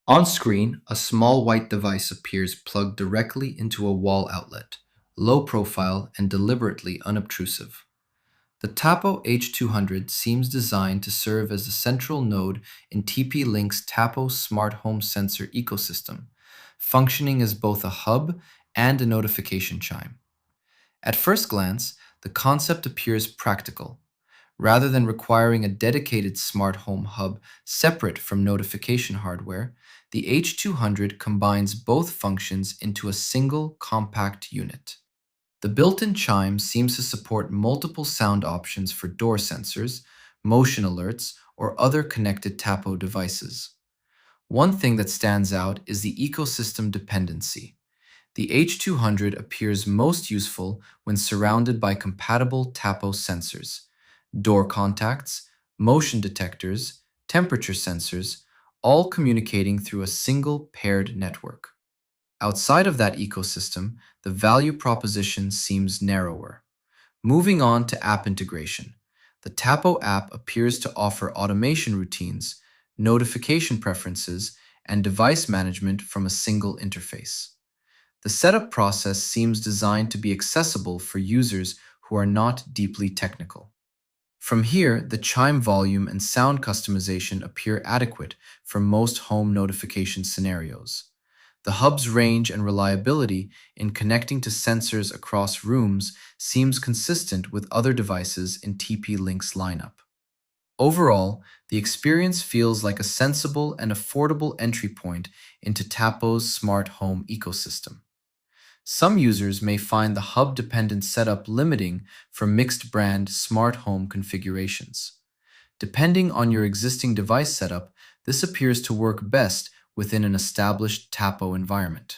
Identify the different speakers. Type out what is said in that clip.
Speaker 1: On screen, a small white device appears plugged directly into a wall outlet, low profile and deliberately unobtrusive. The Tapo H200 seems designed to serve as a central node in TP-Link's Tapo smart home sensor ecosystem, functioning as both a hub and a notification chime. At first glance, the concept appears practical. Rather than requiring a dedicated smart home hub separate from notification hardware, the H200 combines both functions into a single compact unit. The built-in chime seems to support multiple sound options for door sensors, motion alerts, or other connected Tapo devices. One thing that stands out is the ecosystem dependency. The H200 appears most useful when surrounded by compatible Tapo sensors, door contacts, motion detectors, temperature sensors, all communicating through a single paired network. Outside of that ecosystem, the value proposition seems narrower. Moving on to app integration. The Tapo app appears to offer automation routines, notification preferences, and device management from a single interface. The setup process seems designed to be accessible for users who are not deeply technical. From here, the chime volume and sound customization appear adequate for most home notification scenarios. The hub's range and reliability in connecting to sensors across rooms seems consistent with other devices in TP-Link's lineup. Overall, the experience feels like a sensible and affordable entry point into Tapo's smart home ecosystem. Some users may find the hub-dependent setup limiting for mixed-brand smart home configurations. Depending on your existing device setup, this appears to work best within an established Tapo environment.